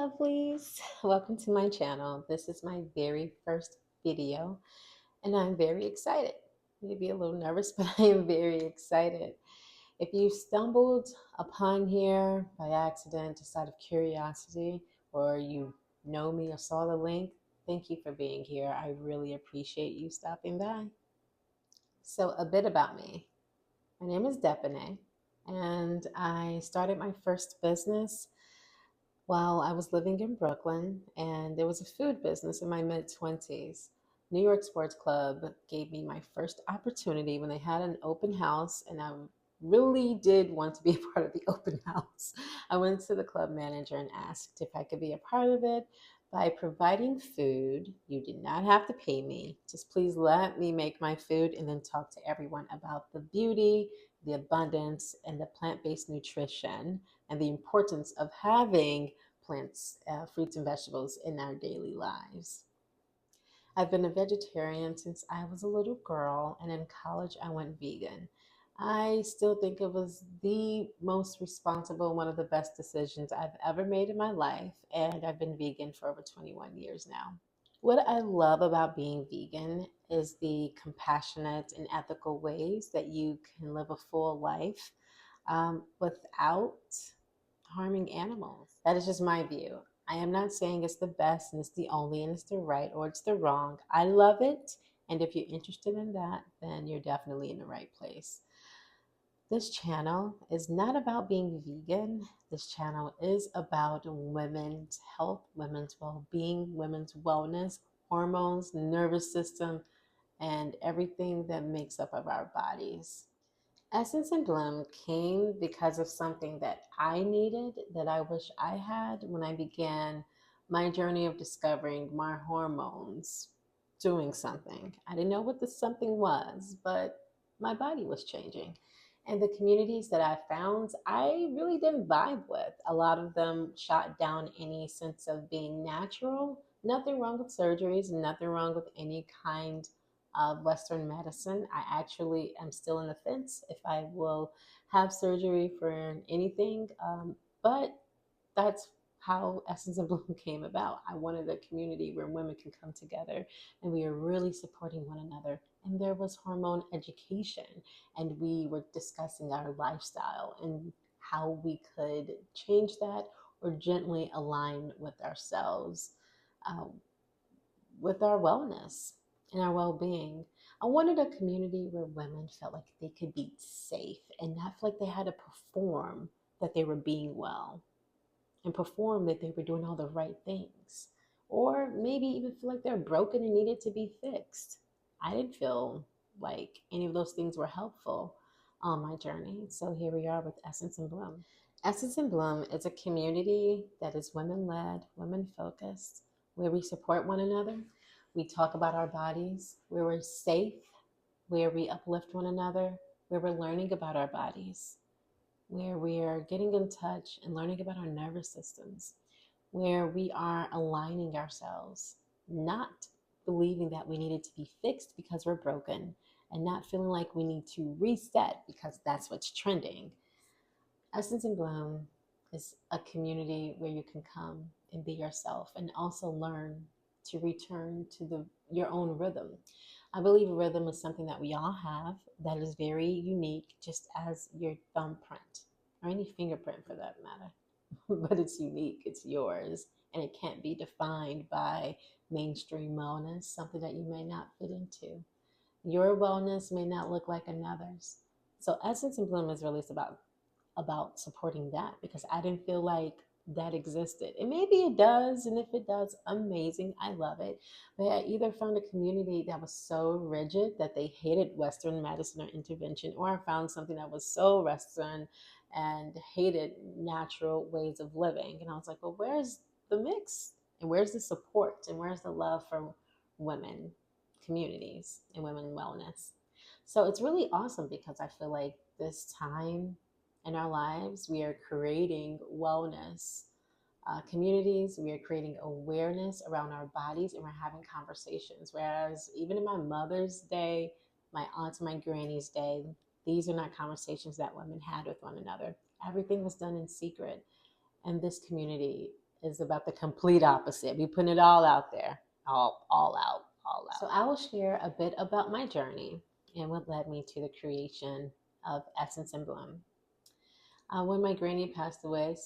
lovelies. Welcome to my channel. This is my very first video, and I'm very excited. Maybe a little nervous, but I am very excited. If you stumbled upon here by accident, just out of curiosity, or you know me or saw the link, thank you for being here. I really appreciate you stopping by. So, a bit about me. My name is Depane, and I started my first business while I was living in Brooklyn, and there was a food business in my mid 20s. New York Sports Club gave me my first opportunity when they had an open house, and I really did want to be a part of the open house. I went to the club manager and asked if I could be a part of it by providing food. You did not have to pay me. Just please let me make my food and then talk to everyone about the beauty, the abundance, and the plant based nutrition and the importance of having plants, fruits, and vegetables in our daily lives. I've been a vegetarian since I was a little girl, and in college, I went vegan. I still think it was the most responsible, one of the best decisions I've ever made in my life, and I've been vegan for over 21 years now. What I love about being vegan is the compassionate and ethical ways that you can live a full life without harming animals. That is just my view. I am not saying it's the best and it's the only and it's the right or it's the wrong. I love it. And if you're interested in that, then you're definitely in the right place. This channel is not about being vegan. This channel is about women's health, women's well being, women's wellness, hormones, nervous system, and everything that makes up of our bodies. Essence and Bloom came because of something that I needed that I wish I had when I began my journey of discovering my hormones doing something. I didn't know what the something was, but my body was changing. And the communities that I found, I really didn't vibe with. A lot of them shot down any sense of being natural. Nothing wrong with surgeries, nothing wrong with any kind of Western medicine. I actually am still in the fence if I will have surgery for anything, but that's how Essence and Bloom came about. I wanted a community where women can come together and we are really supporting one another. And there was hormone education, and we were discussing our lifestyle and how we could change that or gently align with ourselves, uh, with our wellness and our well being. I wanted a community where women felt like they could be safe and not feel like they had to perform that they were being well and perform that they were doing all the right things, or maybe even feel like they're broken and needed to be fixed. I didn't feel like any of those things were helpful on my journey. So here we are with Essence and Bloom. Essence and Bloom is a community that is women led, women focused, where we support one another. We talk about our bodies, where we're safe, where we uplift one another, where we're learning about our bodies, where we are getting in touch and learning about our nervous systems, where we are aligning ourselves, not believing that we needed to be fixed because we're broken, and not feeling like we need to reset because that's what's trending. Essence and Bloom is a community where you can come and be yourself and also learn to return to your own rhythm. I believe rhythm is something that we all have that is very unique, just as your thumbprint or any fingerprint for that matter. But it's unique, it's yours, and it can't be defined by mainstream wellness, something that you may not fit into. Your wellness may not look like another's. So Essence and Bloom is really about supporting that because I didn't feel like that existed. And maybe it does, and if it does, amazing. I love it. But I either found a community that was so rigid that they hated Western medicine or intervention, or I found something that was so Western and hated natural ways of living. And I was like, well, where's the mix? And where's the support? And where's the love for women communities and women wellness? So it's really awesome because I feel like this time in our lives, we are creating wellness communities. We are creating awareness around our bodies, and we're having conversations. Whereas even in my mother's day, my aunts and my granny's day, these are not conversations that women had with one another. Everything was done in secret. And this community is about the complete opposite. We put it all out there, all out, all out. So I will share a bit about my journey and what led me to the creation of Essence and Bloom. When my granny passed away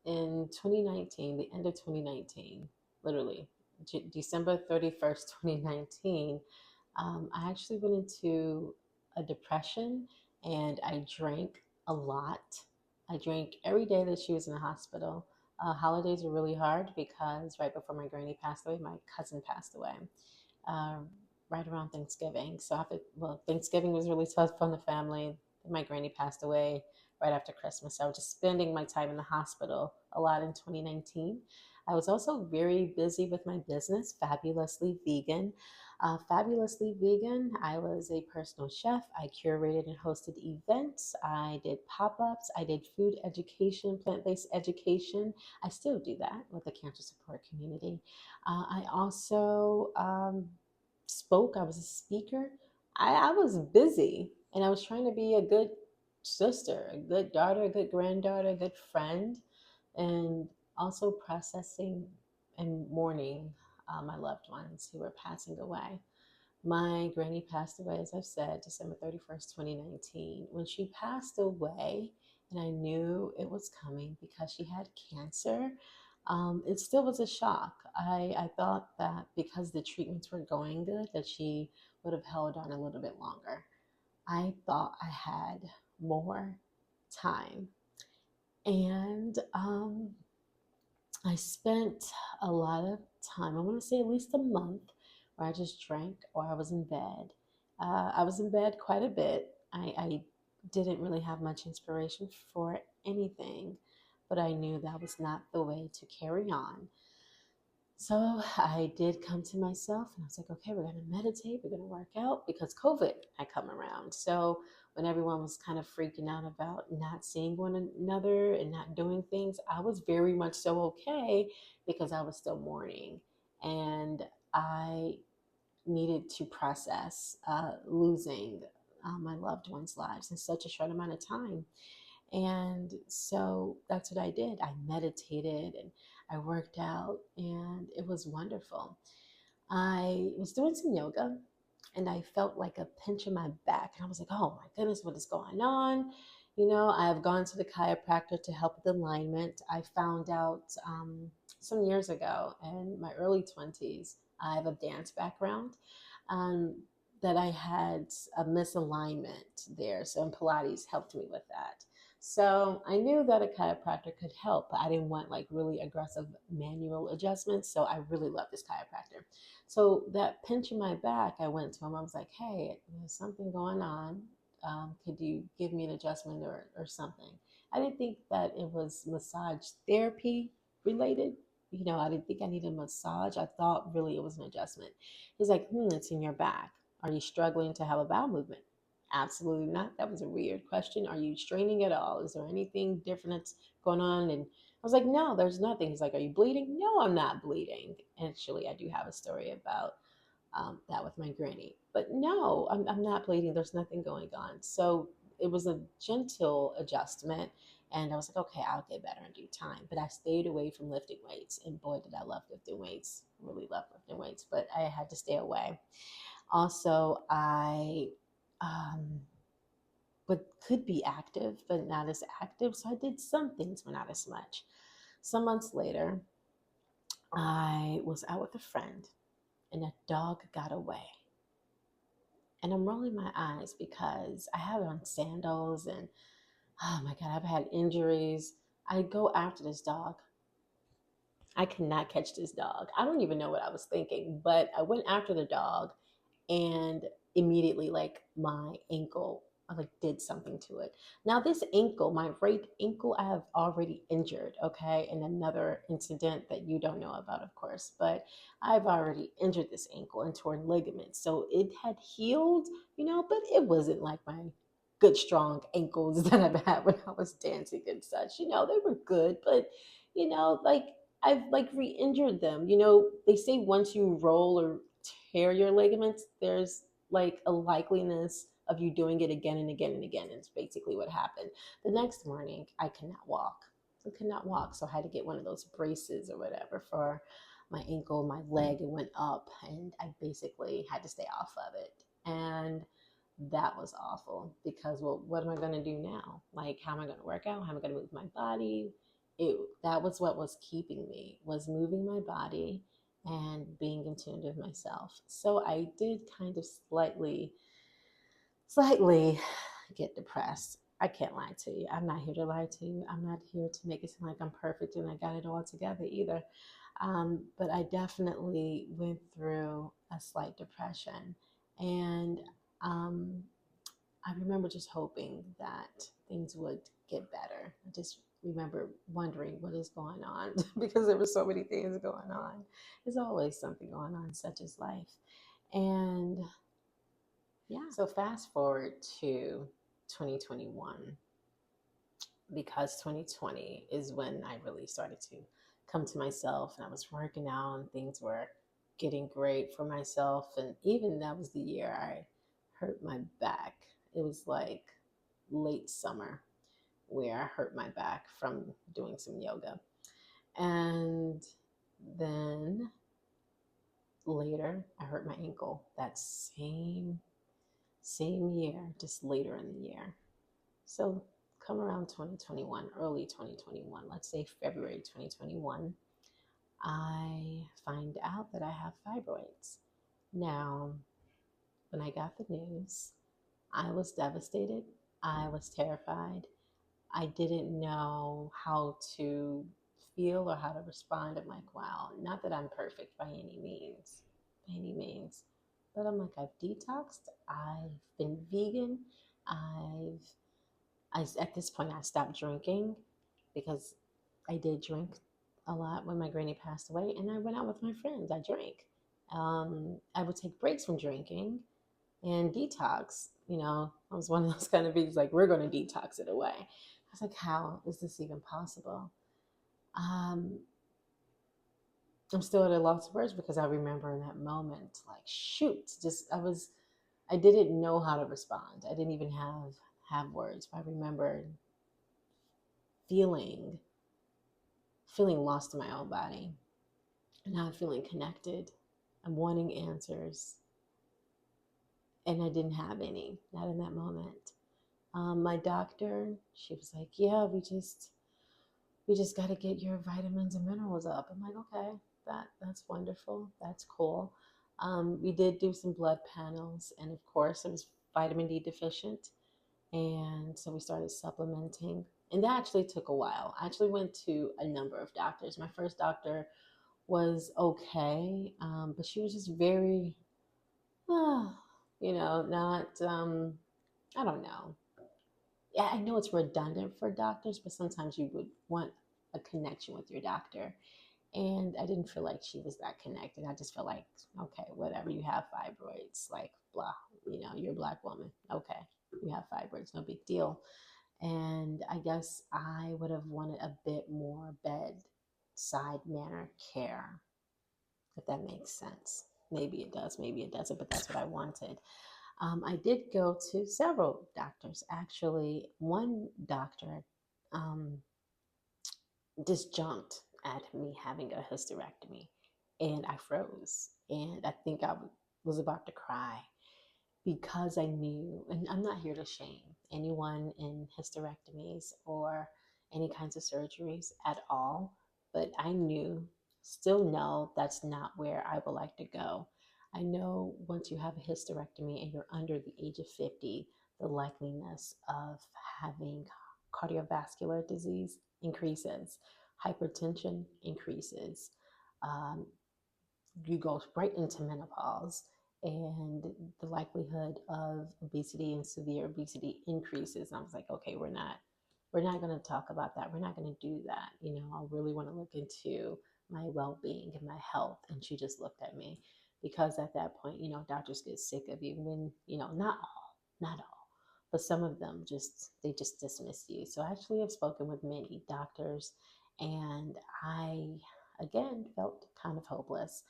in 2019, the end of 2019, literally December 31st, 2019, I actually went into a depression and I drank a lot. I drank every day that she was in the hospital. Holidays were really hard because right before my granny passed away, my cousin passed away. Uh, right around Thanksgiving. So Thanksgiving was really tough on the family. My granny passed away right after Christmas. So I was just spending my time in the hospital a lot in 2019. I was also very busy with my business, Fabulously Vegan. Fabulously Vegan, I was a personal chef. I curated and hosted events. I did pop-ups. I did food education, plant-based education. I still do that with the cancer support community. I also spoke. I was a speaker. I was busy and I was trying to be a good sister, a good daughter, a good granddaughter, a good friend, and also processing and mourning my loved ones who were passing away. My granny passed away, as I've said, December 31st, 2019. When she passed away, and I knew it was coming because she had cancer, it still was a shock. I thought that because the treatments were going good, that she would have held on a little bit longer. I thought I had more time. And I spent a lot of time, I want to say at least a month, where I just drank or I was in bed. I was in bed quite a bit. I didn't really have much inspiration for anything, but I knew that was not the way to carry on. So I did come to myself and I was like, okay, we're going to meditate, we're going to work out because COVID had come around. So when everyone was kind of freaking out about not seeing one another and not doing things, I was very much so okay because I was still mourning and I needed to process losing my loved ones' lives in such a short amount of time. And so that's what I did. I meditated and I worked out, and it was wonderful. I was doing some yoga and I felt like a pinch in my back. And I was like, oh my goodness, what is going on? You know, I've gone to the chiropractor to help with alignment. I found out some years ago in my early 20s, I have a dance background, um, that I had a misalignment there. So, and Pilates helped me with that. So I knew that a chiropractor could help, but I didn't want like really aggressive manual adjustments. So I really love this chiropractor. So that pinch in my back, I went to him. I was like, hey, there's something going on. Could you give me an adjustment or something? I didn't think that it was massage therapy related. You know, I didn't think I needed a massage. I thought really it was an adjustment. He's like, it's in your back. Are you struggling to have a bowel movement? Absolutely not. That was a weird question. Are you straining at all? Is there anything different that's going on? And I was like, no, there's nothing. He's like, are you bleeding? No, I'm not bleeding. Actually, I do have a story about that with my granny. But no, I'm not bleeding. There's nothing going on. So it was a gentle adjustment. And I was like, okay, I'll get better in due time. But I stayed away from lifting weights. And boy, did I love lifting weights. Really love lifting weights. But I had to stay away. Also, I but could be active, but not as active. So I did some things, but not as much. Some months later, I was out with a friend and a dog got away. And I'm rolling my eyes because I have on sandals and oh my God, I've had injuries. I go after this dog. I could not catch this dog. I don't even know what I was thinking, but I went after the dog and immediately like my ankle, I like did something to it. Now this ankle, my right ankle, I have already injured, okay, in another incident that you don't know about, of course, but I've already injured this ankle and torn ligaments. So it had healed, you know, but it wasn't like my good strong ankles that I've had when I was dancing and such. You know, they were good, but you know, like I've like re-injured them. You know, they say once you roll or tear your ligaments, there's like a likeliness of you doing it again and again and again. And it's basically what happened. The next morning, I could not walk. I could not walk. So I had to get one of those braces or whatever for my ankle, my leg. It went up, and I basically had to stay off of it. And that was awful because, well, what am I going to do now? Like, how am I going to work out? How am I going to move my body? That was what was keeping me, was moving my body and being in tune with myself. So I did kind of slightly get depressed. I can't lie to you. I'm not here to lie to you. I'm not here to make it seem like I'm perfect and I got it all together either. But I definitely went through a slight depression. And um, I remember just hoping that things would get better. I just remember wondering what is going on because there were so many things going on. There's always something going on, such as life. And yeah, so fast forward to 2021, because 2020 is when I really started to come to myself and I was working out and things were getting great for myself. And even that was the year I hurt my back. It was like late summer where I hurt my back from doing some yoga. And then later I hurt my ankle that same year, just later in the year. So come around 2021, early 2021, let's say February 2021, I find out that I have fibroids. Now, when I got the news, I was devastated. I was terrified. I didn't know how to feel or how to respond. I'm like, wow, not that I'm perfect by any means. But I'm like, I've detoxed. I've been vegan. At this point, I stopped drinking because I did drink a lot when my granny passed away, and I went out with my friends. I drank. I would take breaks from drinking and detox. I was one of those kind of people like, we're going to detox it away. I was like, how is this even possible? Um, I'm still at a loss of words because I remember in that moment, like, shoot, I didn't know how to respond. I didn't even have words. But I remember feeling lost in my own body and not feeling connected and wanting answers. And I didn't have any, not in that moment. My doctor, she was like, yeah, we just got to get your vitamins and minerals up. I'm like, okay, that's wonderful. That's cool. We did do some blood panels, and of course, I was vitamin D deficient. And so we started supplementing. And that actually took a while. I actually went to a number of doctors. My first doctor was okay, but she was just very, not, I don't know. Yeah, I know it's redundant for doctors, but sometimes you would want a connection with your doctor. And I didn't feel like she was that connected. I just felt like, okay, whatever, you have fibroids, like, blah, you're a Black woman. Okay, you have fibroids, no big deal. And I guess I would have wanted a bit more bedside manner care, if that makes sense. Maybe it does, maybe it doesn't, but that's what I wanted. I did go to several doctors. Actually, one doctor um, just jumped at me having a hysterectomy, and I froze. And I think I was about to cry because I knew, and I'm not here to shame anyone in hysterectomies or any kinds of surgeries at all, but I still know that's not where I would like to go. I know once you have a hysterectomy and you're under the age of 50, the likeliness of having cardiovascular disease increases, hypertension increases, um, you go right into menopause, and the likelihood of obesity and severe obesity increases. And I was like, okay, we're not going to talk about that. We're not going to do that. I really want to look into my well-being and my health. And she just looked at me, because at that point, doctors get sick of you when, not all, but some of them they just dismiss you. So I actually have spoken with many doctors, and I, again, felt kind of hopeless.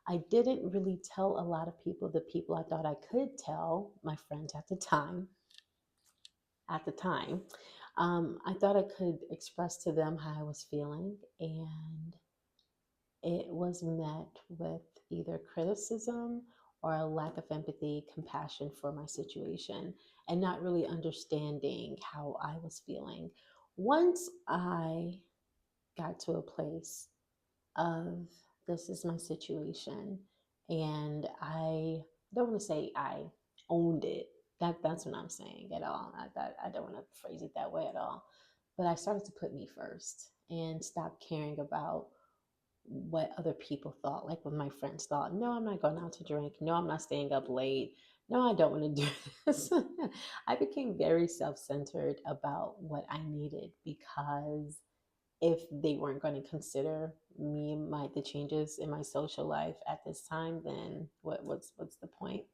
I didn't really tell a lot of people, the people I thought I could tell, my friends at the time. I thought I could express to them how I was feeling, and it was met with either criticism or a lack of empathy, compassion for my situation, and not really understanding how I was feeling. Once I got to a place of this is my situation, and I don't want to say I owned it. That's what I'm saying at all. I don't want to phrase it that way at all. But I started to put me first and stop caring about what other people thought, like what my friends thought. No, I'm not going out to drink. No, I'm not staying up late. No, I don't want to do this. I became very self centered about what I needed, because if they weren't going to consider me and the changes in my social life at this time, then what's the point?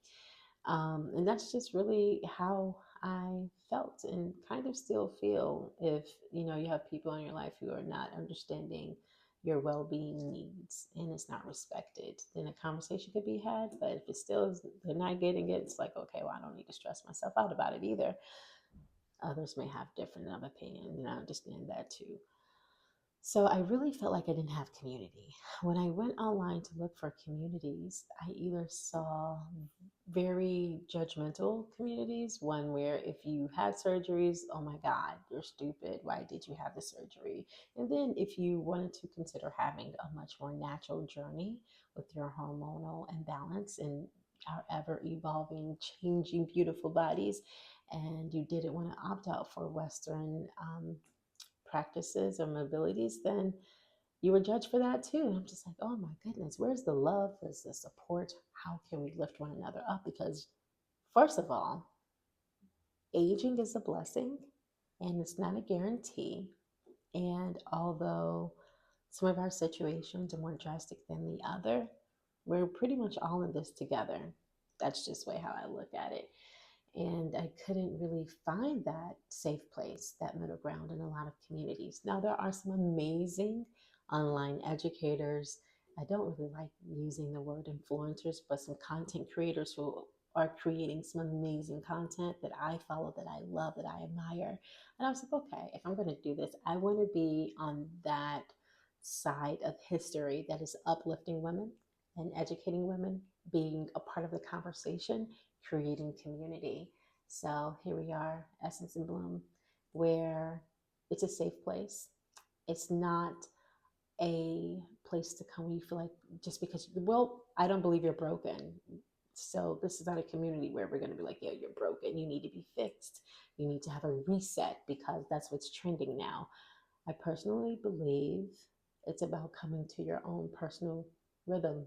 And that's just really how I felt and kind of still feel. If you have people in your life who are not understanding your well-being needs and it's not respected, then a conversation could be had. But if it still is, they're not getting it, it's like, okay, well, I don't need to stress myself out about it either. Others may have different of opinion, and I understand that too. So I really felt like I didn't have community. When I went online to look for communities, I either saw very judgmental communities, one where if you had surgeries, oh my God, you're stupid. Why did you have the surgery? And then if you wanted to consider having a much more natural journey with your hormonal imbalance and our ever evolving, changing, beautiful bodies, and you didn't want to opt out for Western practices or mobilities, then you were judged for that too. And I'm just like, oh my goodness, where's the love? Where's the support? How can we lift one another up? Because, first of all, aging is a blessing and it's not a guarantee. And although some of our situations are more drastic than the other, we're pretty much all in this together. That's just the way how I look at it. And I couldn't really find that safe place, that middle ground in a lot of communities. Now, there are some amazing online educators. I don't really like using the word influencers, but some content creators who are creating some amazing content that I follow, that I love, that I admire. And I was like, okay, if I'm going to do this, I want to be on that side of history that is uplifting women and educating women, being a part of the conversation, creating community. So here we are, Essence and Bloom, where it's a safe place. It's not a place to come where you feel like just because, well, I don't believe you're broken. So this is not a community where we're going to be like, yeah, you're broken. You need to be fixed. You need to have a reset because that's what's trending now. I personally believe it's about coming to your own personal rhythm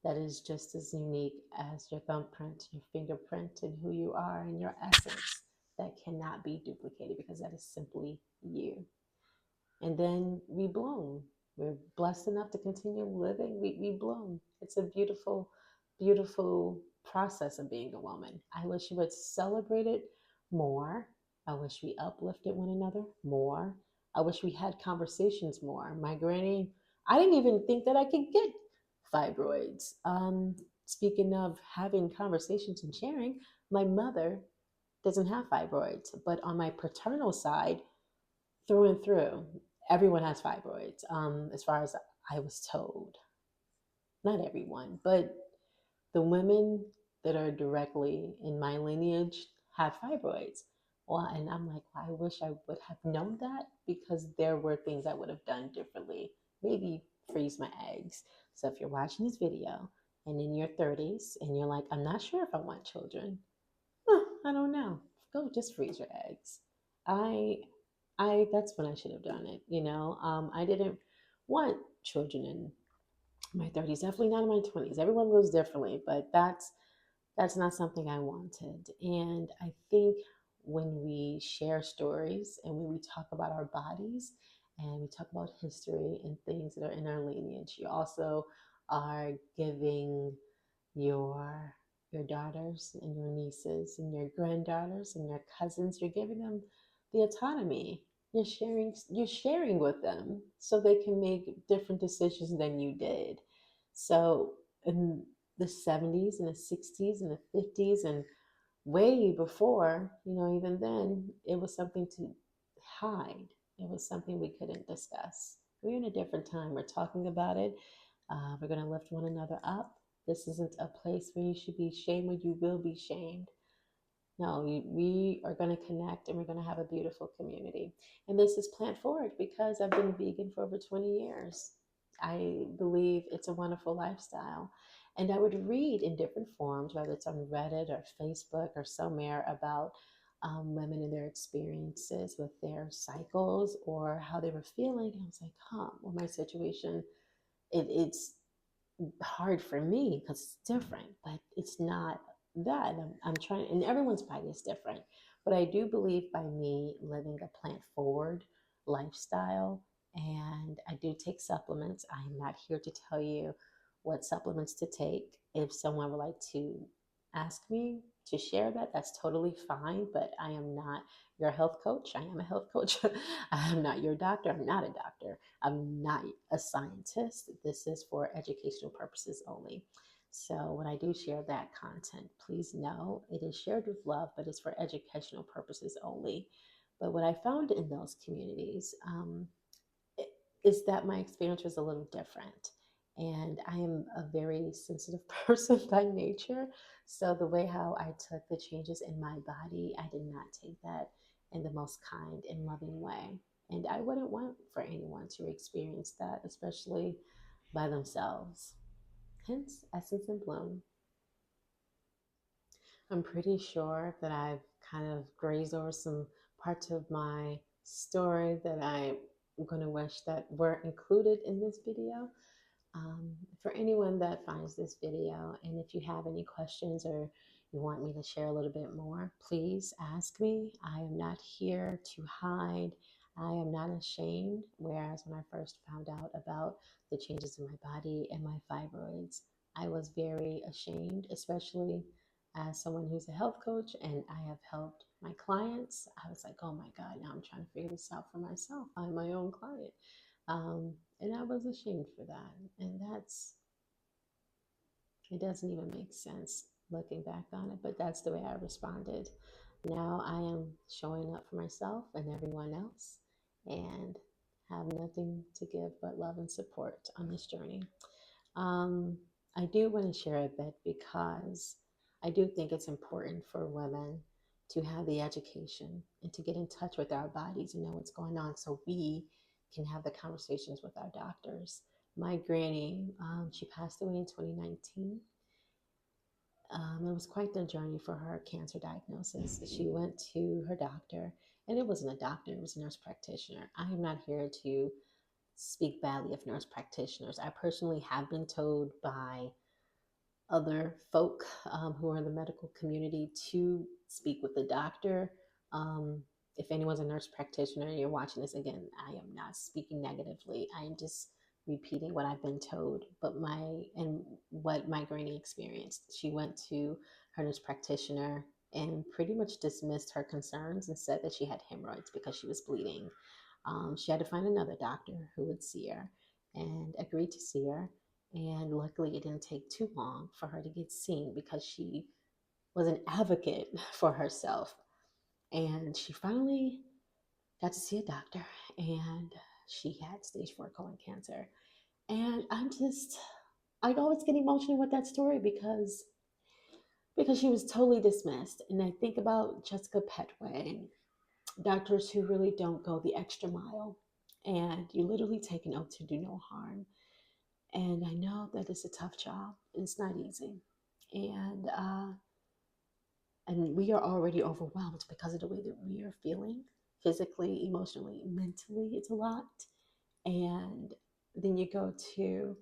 that is just as unique as your thumbprint, your fingerprint, and who you are and your essence that cannot be duplicated because that is simply you. And then we bloom. We're blessed enough to continue living. We bloom. It's a beautiful, beautiful process of being a woman. I wish we would celebrate it more. I wish we uplifted one another more. I wish we had conversations more. My granny, I didn't even think that I could get fibroids. Speaking of having conversations and sharing, my mother doesn't have fibroids, but on my paternal side, through and through, everyone has fibroids, as far as I was told. Not everyone, but the women that are directly in my lineage have fibroids. Well, and I'm like, well, I wish I would have known that because there were things I would have done differently. Maybe freeze my eggs. So if you're watching this video and in your 30s and you're like, I'm not sure if I want children, I don't know. Go just freeze your eggs. I that's when I should have done it. I didn't want children in my 30s, definitely not in my 20s. Everyone lives differently, but that's not something I wanted. And I think when we share stories and when we talk about our bodies and we talk about history and things that are in our lineage, you also are giving your your daughters and your nieces and your granddaughters and your cousins, you're giving them the autonomy. You're sharing with them so they can make different decisions than you did. So in the 70s and the 60s and the 50s and way before, even then, it was something to hide. It was something we couldn't discuss. We're in a different time. We're talking about it. We're going to lift one another up. This isn't a place where you should be shamed or you will be shamed. No, we are going to connect and we're going to have a beautiful community. And this is Plant Forward because I've been vegan for over 20 years. I believe it's a wonderful lifestyle. And I would read in different forms, whether it's on Reddit or Facebook or somewhere, about women and their experiences with their cycles or how they were feeling. And I was like, well, my situation, it's hard for me because it's different, but it's not that. I'm trying, and everyone's body is different. But I do believe by me living a plant forward lifestyle, and I do take supplements. I'm not here to tell you what supplements to take. If someone would like to ask me to share that, that's totally fine. But I am not your health coach. I am a health coach. I am not your doctor. I'm not a doctor. I'm not a scientist. This is for educational purposes only. So when I do share that content, please know it is shared with love, but it's for educational purposes only. But what I found in those communities is that my experience was a little different. And I am a very sensitive person by nature. So the way how I took the changes in my body, I did not take that in the most kind and loving way. And I wouldn't want for anyone to experience that, especially by themselves. Hence, Essence and Bloom. I'm pretty sure that I've kind of grazed over some parts of my story that I'm going to wish that were included in this video. For anyone that finds this video, and if you have any questions or you want me to share a little bit more, please ask me. I am not here to hide. I am not ashamed. Whereas when I first found out about the changes in my body and my fibroids, I was very ashamed, especially as someone who's a health coach and I have helped my clients. I was like, oh my God, now I'm trying to figure this out for myself. I'm my own client. And I was ashamed for that. And it doesn't even make sense looking back on it, but that's the way I responded. Now I am showing up for myself and everyone else and have nothing to give but love and support on this journey. I do want to share a bit because I do think it's important for women to have the education and to get in touch with our bodies and know what's going on so we can have the conversations with our doctors. My granny, she passed away in 2019. It was quite the journey for her cancer diagnosis. She went to her doctor, and it wasn't a doctor, it was a nurse practitioner. I am not here to speak badly of nurse practitioners. I personally have been told by other folk who are in the medical community to speak with the doctor. If anyone's a nurse practitioner and you're watching this again, I am not speaking negatively. I am just repeating what I've been told, what my granny experienced. She went to her nurse practitioner and pretty much dismissed her concerns and said that she had hemorrhoids because she was bleeding. She had to find another doctor who would see her and agreed to see her. And luckily, it didn't take too long for her to get seen because she was an advocate for herself. And she finally got to see a doctor, and she had stage 4 colon cancer. And I always get emotional with that story because she was totally dismissed. And I think about Jessica Petway, doctors who really don't go the extra mile, and you literally take an oath to do no harm. And I know that it's a tough job. It's not easy. And we are already overwhelmed because of the way that we are feeling physically, emotionally, mentally. It's a lot. And then you go to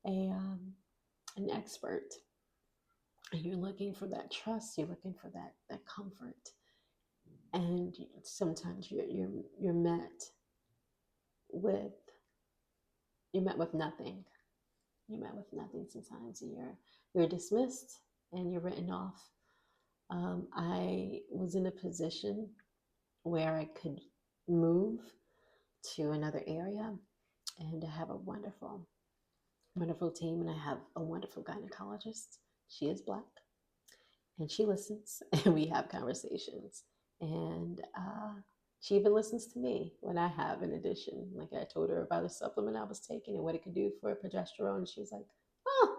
an expert and you're looking for that trust. You're looking for that comfort. And sometimes you're met with nothing. You're met with nothing sometimes, and you're dismissed and you're written off. I was in a position where I could move to another area, and I have a wonderful, wonderful team, and I have a wonderful gynecologist. She is Black, and she listens, and we have conversations. And She even listens to me when I have an addition. Like I told her about a supplement I was taking and what it could do for progesterone. And she was like, oh,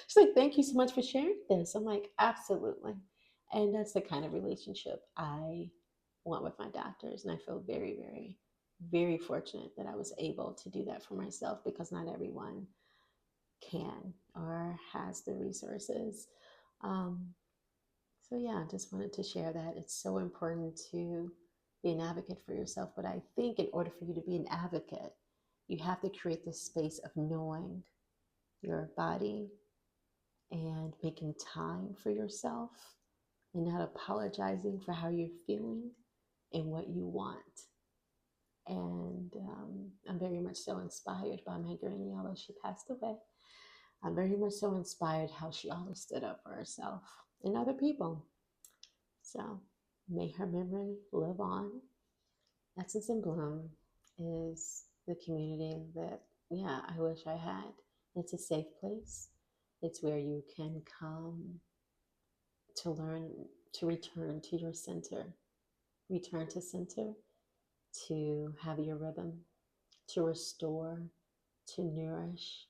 she's like, thank you so much for sharing this. I'm like, absolutely. And that's the kind of relationship I want with my doctors. And I feel very, very, very fortunate that I was able to do that for myself because not everyone can or has the resources. Um, so, yeah, I just wanted to share that. It's so important to be an advocate for yourself. But I think in order for you to be an advocate, you have to create this space of knowing your body and making time for yourself and not apologizing for how you're feeling and what you want. And I'm very much so inspired by my granny, although she passed away. I'm very much so inspired how she always stood up for herself and other people. So may her memory live on. Essence and Bloom is the community that, yeah, I wish I had. It's a safe place. It's where you can come to learn to return to your center, return to center, to have your rhythm, to restore, to nourish,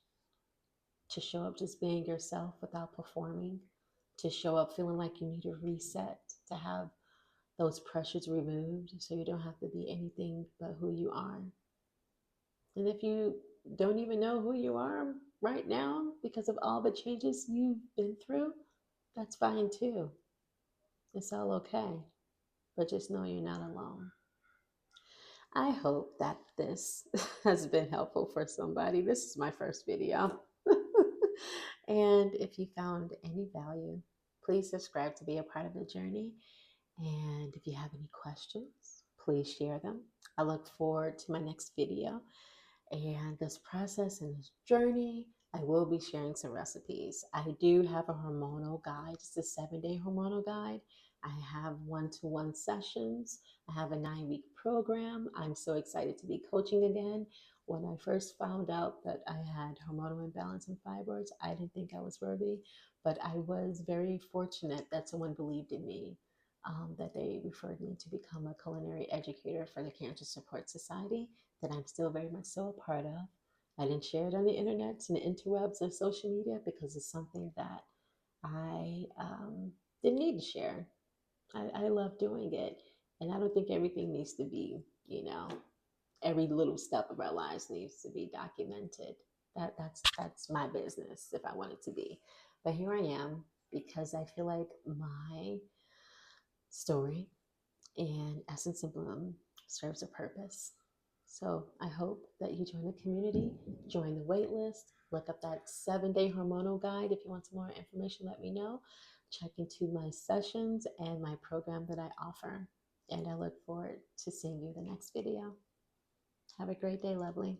to show up just being yourself without performing, to show up feeling like you need a reset, to have those pressures removed so you don't have to be anything but who you are. And if you don't even know who you are right now because of all the changes you've been through, that's fine too. It's all okay. But just know you're not alone. I hope that this has been helpful for somebody. This is my first video. And if you found any value, please subscribe to be a part of the journey. And if you have any questions, please share them. I look forward to my next video. And this process and this journey, I will be sharing some recipes. I do have a hormonal guide. It's a 7-day hormonal guide. I have one-to-one sessions. I have a 9-week program. I'm so excited to be coaching again. When I first found out that I had hormonal imbalance and fibroids, I didn't think I was worthy, but I was very fortunate that someone believed in me, that they referred me to become a culinary educator for the Cancer Support Society that I'm still very much so a part of. I didn't share it on the internet and the interwebs of social media because it's something that I didn't need to share. I love doing it. And I don't think everything needs to be, every little step of our lives needs to be documented. That's my business if I want it to be. But here I am because I feel like my story and Essence and Bloom serves a purpose. So I hope that you join the community, join the wait list, look up that 7-day hormonal guide. If you want some more information, let me know. Check into my sessions and my program that I offer. And I look forward to seeing you in the next video. Have a great day, lovely.